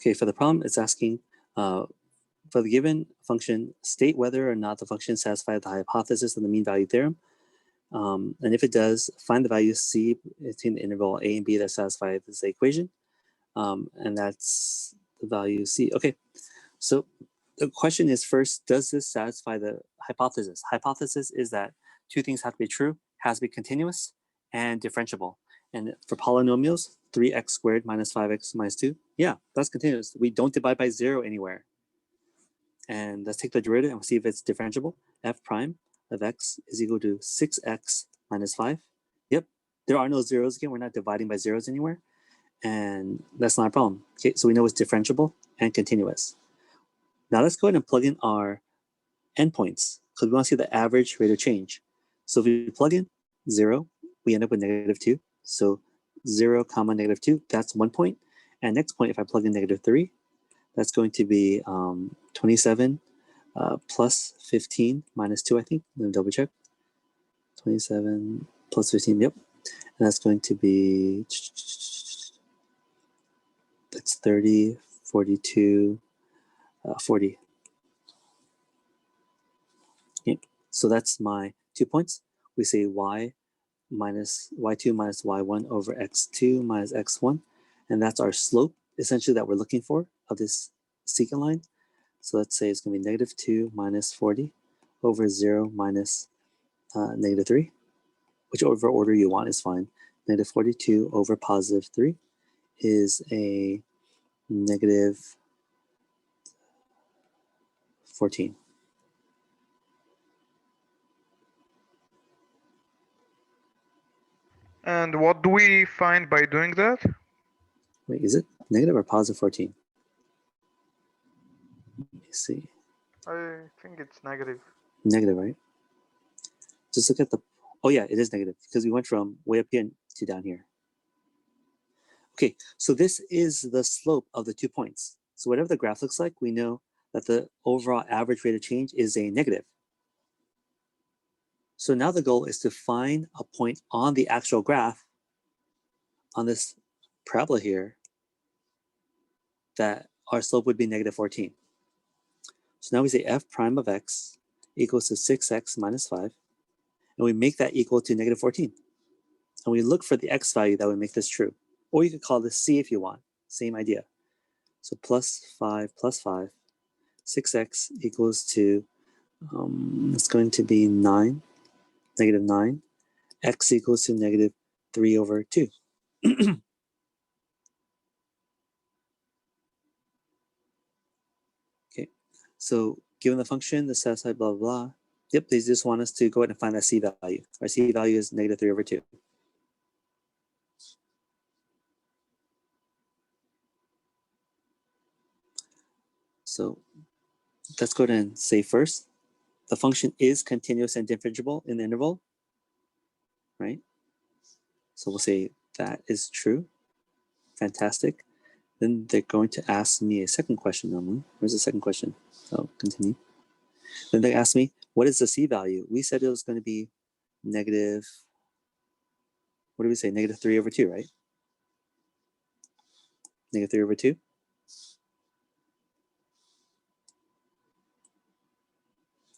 Okay, for the problem, it's asking, for the given function, state whether or not the function satisfies the hypothesis of the mean value theorem. And if it does, find the value C between the interval A and B that satisfy this equation. And that's the value C. Okay, so the question is first, does this satisfy the hypothesis? Hypothesis is that two things have to be true, has to be continuous and differentiable. And for polynomials, 3x squared minus 5x minus 2, yeah, that's continuous. We don't divide by 0 anywhere. And let's take the derivative and see if it's differentiable. F prime of x is equal to 6x minus 5. Yep, there are no zeros again. We're not dividing by zeros anywhere. And that's not a problem. Okay, so we know it's differentiable and continuous. Now let's go ahead and plug in our endpoints because we want to see the average rate of change. So if we plug in 0, we end up with -2. So 0, comma, -2, that's 1 point. And next point, if I plug in -3, that's going to be 27 plus 15 minus 2, I think. Let me double check. 27 plus 15, yep. And that's going to be, that's 30, 42, 40. Okay. So that's my 2 points. We say y minus y2 minus y1 over x2 minus x1. And that's our slope, essentially, that we're looking for of this secant line. So let's say it's going to be -2 minus 40 over 0 minus -3, whichever order you want is fine. -42 over +3 is a -14. And what do we find by doing that? Wait, is it negative or +14? Let me see. I think it's negative. Negative, right? Just look at the, oh yeah, it is negative because we went from way up here to down here. Okay, so this is the slope of the 2 points. So whatever the graph looks like, we know that the overall average rate of change is a negative. So now the goal is to find a point on the actual graph on this parabola here that our slope would be -14. So now we say f prime of x equals to 6x minus 5, and we make that equal to -14. And we look for the x value that would make this true. Or you could call this C if you want, same idea. So +5 plus 5, 6x equals to, it's going to be 9, -9. X equals to -3 over 2. Okay, so given the function, the set aside, blah, blah, blah. Yep, they just want us to go ahead and find that C value. Our C value is -3 over 2. So let's go ahead and say first, the function is continuous and differentiable in the interval, right? So we'll say that is true. Fantastic. Then they're going to ask me a second question normally. Where's the second question? Oh, continue. Then they ask me, what is the C value? We said it was going to be negative, what do we say? -3 over 2, right? -3 over 2.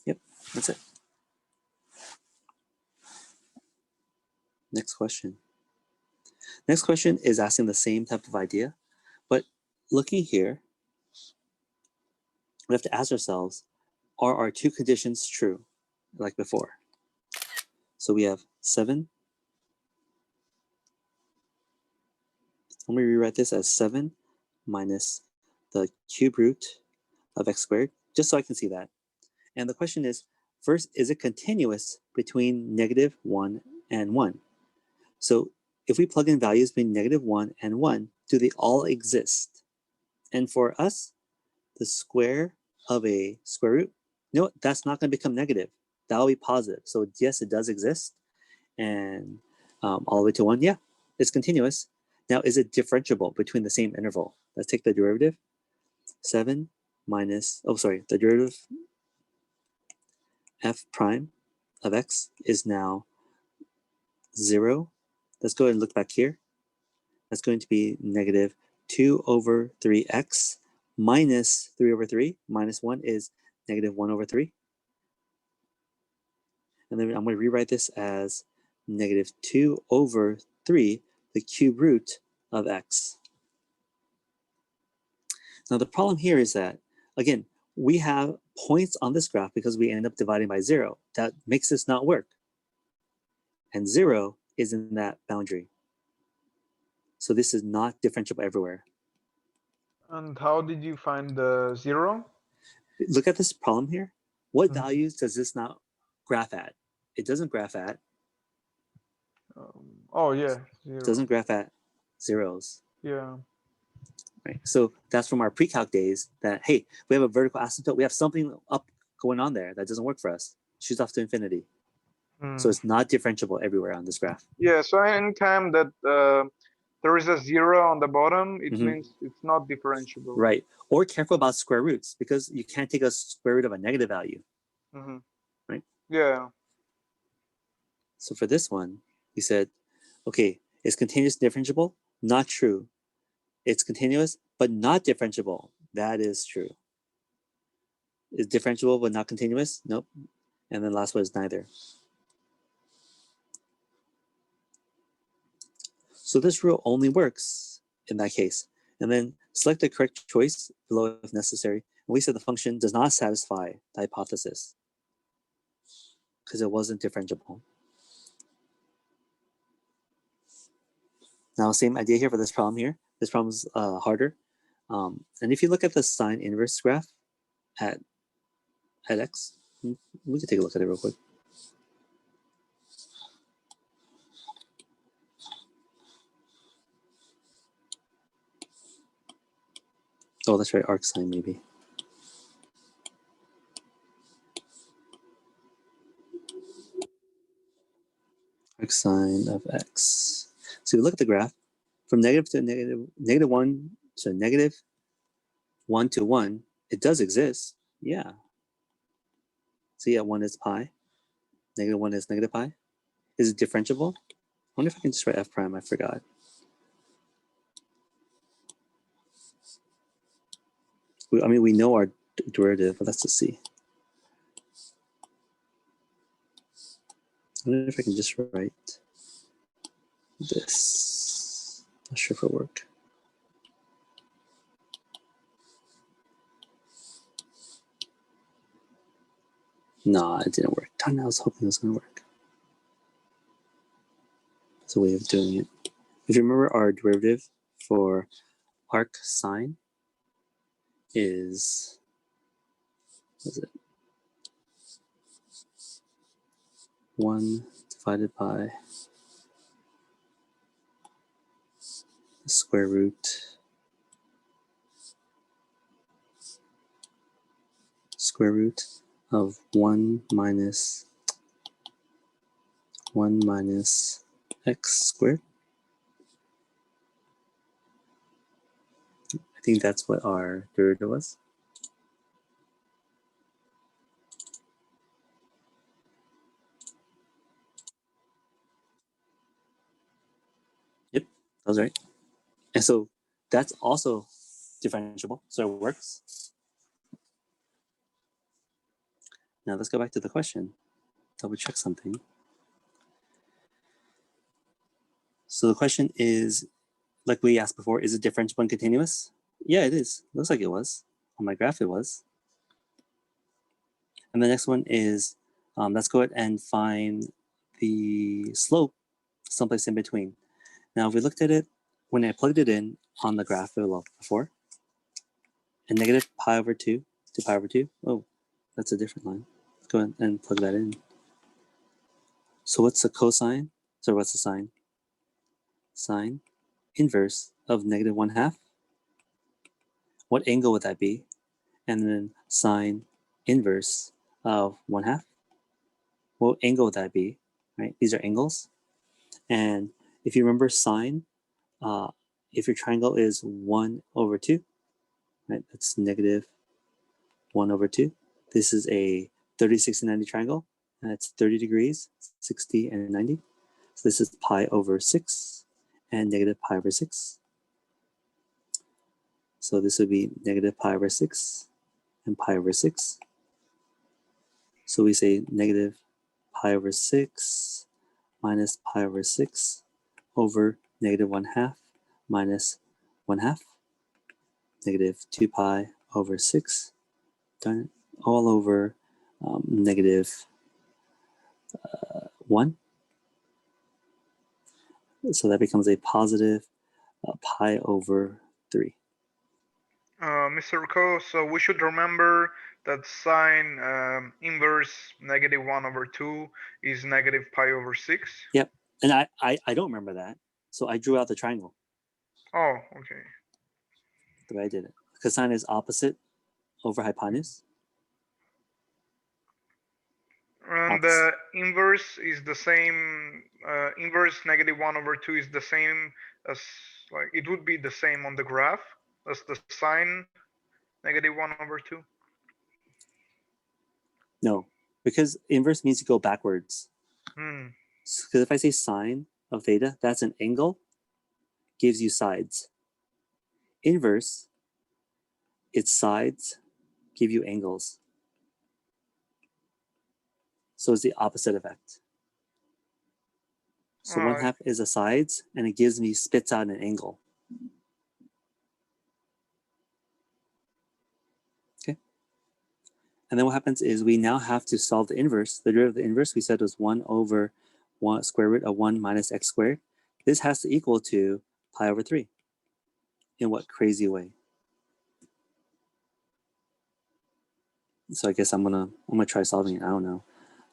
Yep, that's it. Next question. Next question is asking the same type of idea, but looking here, we have to ask ourselves, are our two conditions true, like before? So we have 7. Let me rewrite this as 7 minus the cube root of x squared, just so I can see that. And the question is, first, is it continuous between -1 and 1? So if we plug in values between -1 and 1, do they all exist? And for us, the square of a square root, no, that's not going to become negative. That'll be positive. So yes, it does exist. And all the way to 1, yeah, it's continuous. Now, is it differentiable between the same interval? Let's take the derivative. 7 minus, oh, sorry, the derivative f prime of x is now 0. Let's go ahead and look back here. That's going to be 2 over 3x minus 3 over 3 minus 1 is negative 1 over 3. And then I'm going to rewrite this as negative 2 over 3, the cube root of x. Now the problem here is that, again, we have points on this graph because we end up dividing by 0. That makes this not work. And 0 is in that boundary. So this is not differentiable everywhere. And how did you find the 0? Look at this problem here. What values does this not graph at? It doesn't graph at. Oh yeah, 0. It doesn't graph at zeros. Yeah. Right. So that's from our pre-calc days that, hey, we have a vertical asymptote. We have something up going on there that doesn't work for us. Shoots off to infinity. So it's not differentiable everywhere on this graph. Yeah, so anytime that there is a 0 on the bottom, it means it's not differentiable. Right. Or careful about square roots because you can't take a square root of a negative value. Right? Yeah. So for this one, he said, okay, is continuous differentiable? Not true. It's continuous, but not differentiable. That is true. Is differentiable but not continuous? Nope. And then last one is neither. So this rule only works in that case. And then select the correct choice below if necessary. And we said the function does not satisfy the hypothesis because it wasn't differentiable. Now, same idea here for this problem here. This problem is harder. And if you look at the sine inverse graph at x, we can take a look at it real quick. Oh, that's right, arc sine maybe. Arc sine of x. So you look at the graph from negative to negative 1 to negative 1 to 1. It does exist. Yeah. So yeah, 1 is pi. Negative 1 is negative pi. Is it differentiable? I wonder if I can just write f prime. I forgot. I mean, we know our derivative, but let's just see. I wonder if I can just write this. Not sure if it'll work. No, it didn't work. Darn, I was hoping it was going to work. It's a way of doing it. If you remember, our derivative for arc sine is, what is it? 1 divided by the square root of 1 minus x squared. I think that's what our derivative was. Yep, that was right. And so that's also differentiable, so it works. Now let's go back to the question, double check something. So the question is, like we asked before, is it differentiable and continuous? Yeah, it is. Looks like it was. On my graph, it was. And the next one is, let's go ahead and find the slope someplace in between. Now, if we looked at it, when I plugged it in on the graph before, and negative pi over 2 to pi over 2, oh, that's a different line. Let's go ahead and plug that in. So what's the cosine? So what's the sine? Sine inverse of negative 1/2. What angle would that be? And then sine inverse of 1/2. What angle would that be? Right? These are angles. And if you remember sine, if your triangle is 1 over 2, right? That's negative 1 over 2. This is a 30, 60, 90 triangle. And it's 30 degrees, 60, and 90. So this is pi over 6 and negative pi over 6. So this would be negative pi over 6 and pi over 6. So we say negative pi over 6 minus pi over 6 over negative 1/2 minus 1/2. Negative 2 pi over 6, done, all over negative 1. So that becomes a positive pi over 3. Mr. Ko, so we should remember that sine inverse negative 1 over 2 is negative pi over 6. Yep, and I don't remember that, so I drew out the triangle. Oh, okay. The way I did it, because sine is opposite over hypotenuse. And the inverse is the same, inverse negative 1 over 2 is the same as, like, it would be the same on the graph as the sine negative 1 over 2. No, because inverse means you go backwards. Because if I say sine of theta, that's an angle, gives you sides. Inverse, its sides give you angles. So it's the opposite effect. So 1/2 is the sides, and it gives me, spits out an angle. Okay. And then what happens is we now have to solve the inverse. The derivative of the inverse we said was 1 over 1 square root of 1 minus x squared. This has to equal to pi over 3. In what crazy way? So I guess I'm gonna try solving it. I don't know.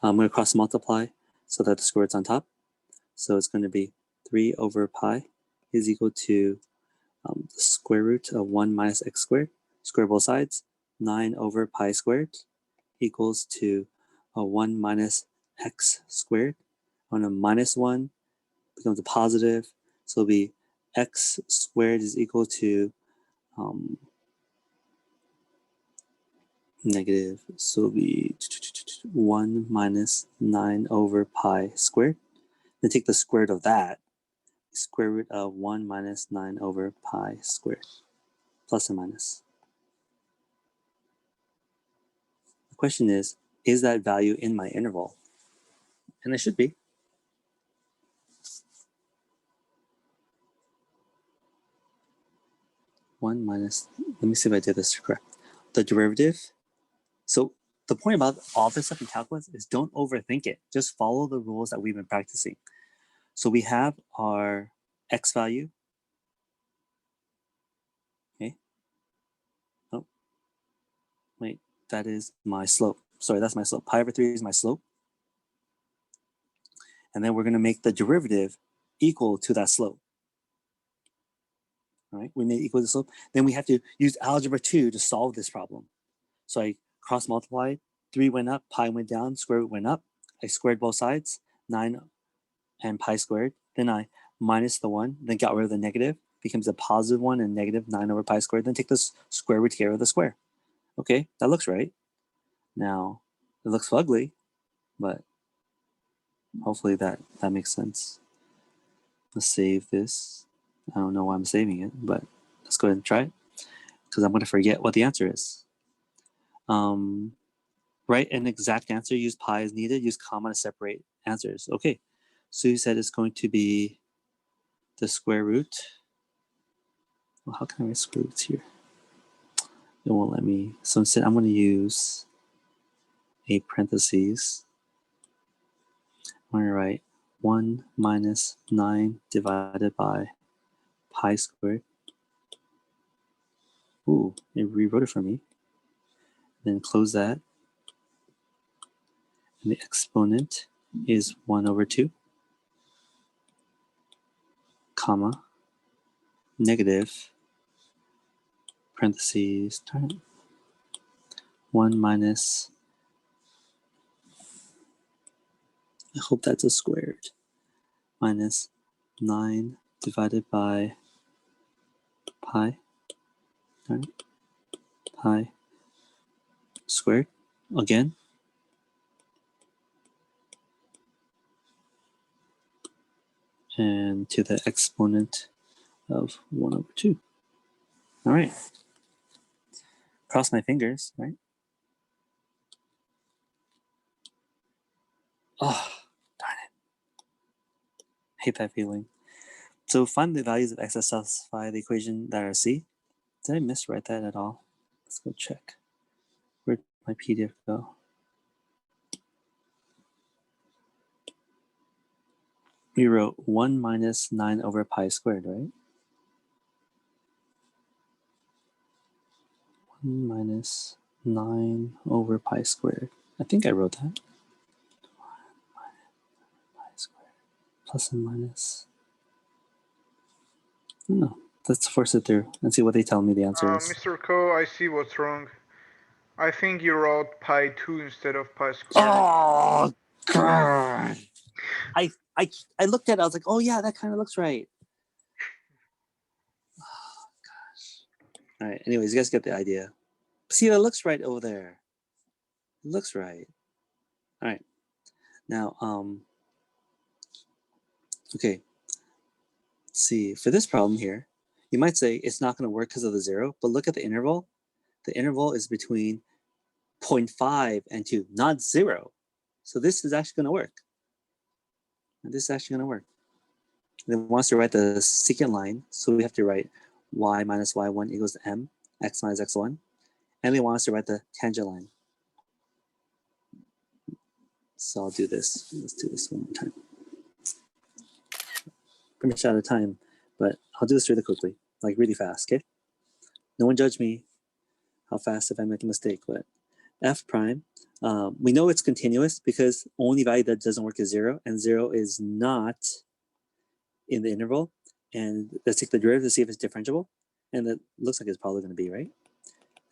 I'm gonna cross multiply so that the square root's on top. So it's going to be 3 over pi is equal to the square root of 1 minus x squared. Square both sides. 9 over pi squared equals to 1 minus x squared. On a minus 1 becomes a positive. So it'll be x squared is equal to negative. So it'll be 1 minus 9 over pi squared. Then take the square root of that. Square root of 1 minus 9 over pi squared, plus and minus. The question is that value in my interval? And it should be. Let me see if I did this correct. The derivative. So the point about all this stuff in calculus is don't overthink it. Just follow the rules that we've been practicing. So we have our x value. Okay. Oh, wait, that is my slope. Sorry, that's my slope. Pi over 3 is my slope. And then we're going to make the derivative equal to that slope. All right, we made it equal to the slope. Then we have to use algebra 2 to solve this problem. So I cross multiplied, 3 went up, pi went down, square root went up. I squared both sides, 9 and pi squared. Then I minus the 1, then got rid of the negative, becomes a positive 1 and negative 9 over pi squared. Then take the square root to get rid of the square. Okay, that looks right. Now, it looks ugly, but hopefully that makes sense. Let's save this. I don't know why I'm saving it, but let's go ahead and try it because I'm going to forget what the answer is. Write an exact answer, use pi as needed, use comma to separate answers. Okay, so you said it's going to be the square root. Well, how can I write square roots here? It won't let me. So instead, I'm going to use a parentheses. I'm going to write 1 minus 9 divided by pi squared. Ooh, it rewrote it for me. Then close that. And the exponent is 1 over 2, comma, negative, parentheses, 1 minus, I hope that's a squared, minus 9 divided by pi, pi squared, again, and to the exponent of 1 over 2. All right. Cross my fingers, right? Oh, darn it. Hate that feeling. So find the values of x that satisfy the equation that are C. Did I miswrite that at all? Let's go check. Where'd my PDF go? We wrote 1 minus 9 over pi squared, right? 1 minus 9 over pi squared. I think I wrote that. 1 minus pi squared. Plus and minus. No, let's force it through and see what they tell me the answer is. Mr. Ko, I see what's wrong. I think you wrote pi 2 instead of pi squared. Oh, God. I looked at it, I was like, oh yeah, that kind of looks right. Oh, gosh. All right, anyways, you guys get the idea. See, that looks right over there. It looks right. All right. Now, okay. Let's see, for this problem here, you might say it's not going to work because of the 0, but look at the interval. The interval is between 0.5 and 2, not 0. So this is actually going to work. And this is actually going to work. And it wants to write the secant line, so we have to write y minus y1 equals to m, x minus x1. And they want us to write the tangent line. So I'll do this. Let's do this one more time. Pretty much out of time, but I'll do this really quickly, like really fast, okay? No one judge me how fast if I make a mistake, but f prime, we know it's continuous because only value that doesn't work is 0, and 0 is not in the interval. And let's take the derivative to see if it's differentiable. And it looks like it's probably going to be, right?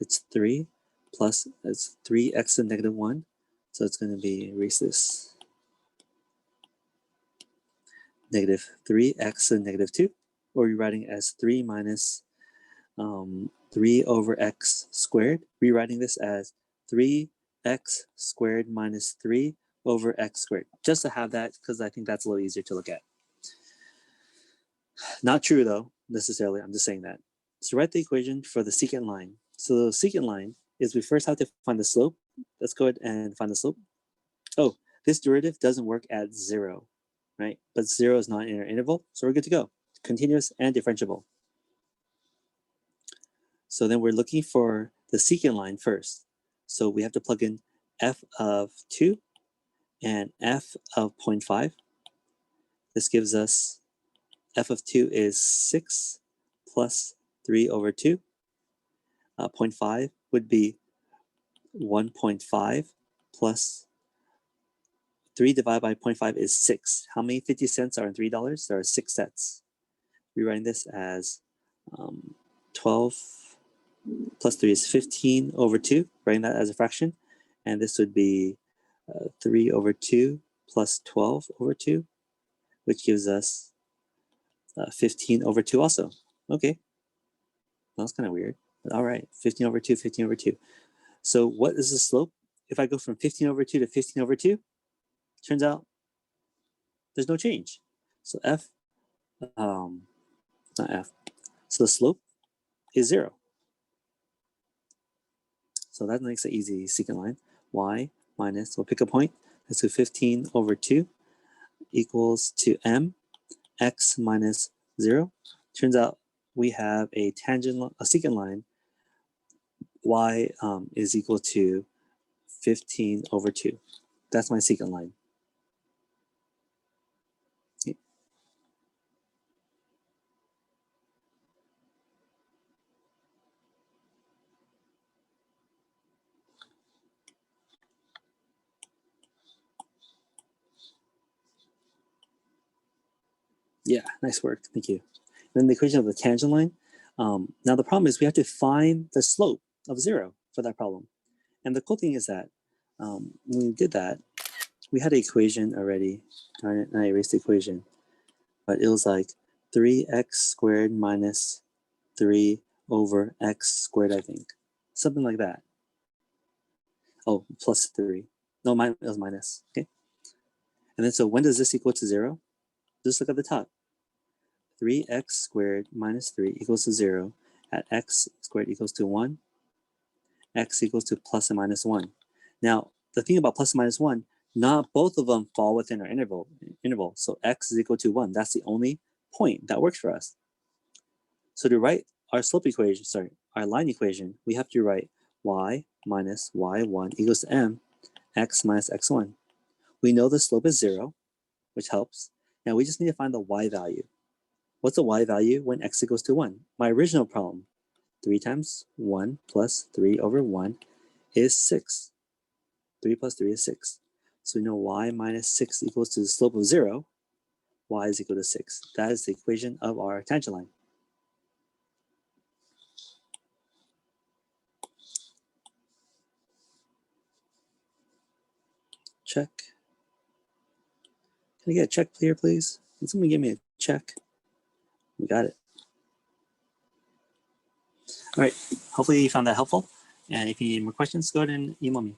It's 3 plus, it's 3x to negative 1. So it's going to be, erase this, negative 3x to negative 2. Or rewriting as 3 minus 3 over x squared. Rewriting this as 3x squared minus 3 over x squared. Just to have that, because I think that's a little easier to look at. Not true though, necessarily, I'm just saying that. So write the equation for the secant line. So the secant line is we first have to find the slope. Let's go ahead and find the slope. Oh, this derivative doesn't work at 0, right? But 0 is not in our interval, so we're good to go. Continuous and differentiable. So then we're looking for the secant line first. So we have to plug in f of 2 and f of 0.5. This gives us f of 2 is 6 plus 3 over 2. 0.5 would be 1.5 plus 3 divided by 0.5 is 6. How many 50 cents are in $3? There are 6 sets. Rewriting this as 12 plus 3 is 15 over 2, writing that as a fraction. And this would be 3 over 2 plus 12 over 2, which gives us 15 over 2 also. Okay. That's kind of weird. But all right, 15 over 2, 15 over 2. So what is the slope? If I go from 15 over 2 to 15 over 2, turns out there's no change. So f, not f. So the slope is 0. So that makes it easy secant line. Y minus, we'll pick a point. Let's do 15 over 2 equals to m, x minus 0. Turns out we have a tangent, a secant line. Y is equal to 15 over 2. That's my secant line. Okay. Yeah, nice work. Thank you. Then the equation of the tangent line. Now the problem is we have to find the slope of 0 for that problem. And the cool thing is that when we did that, we had an equation already. And I erased the equation. But it was like 3x squared minus 3 over x squared, I think. Something like that. Oh, plus 3. No, it was minus. Okay. And then so when does this equal to 0? Just look at the top. 3x squared minus 3 equals to 0 at x squared equals to 1. x equals to plus and minus 1. Now, the thing about plus and minus 1, not both of them fall within our interval. So x is equal to 1. That's the only point that works for us. So to write our slope equation, our line equation, we have to write y minus y1 equals to m, x minus x1. We know the slope is 0, which helps. Now we just need to find the y value. What's the y value when x equals to 1? My original problem, 3 times 1 plus 3 over 1 is 6. 3 plus 3 is 6. So we know y minus 6 equals to the slope of 0. Y is equal to 6. That is the equation of our tangent line. Check. Can I get a check here, please? Can someone give me a check? We got it. All right. Hopefully you found that helpful. And if you need more questions, go ahead and email me.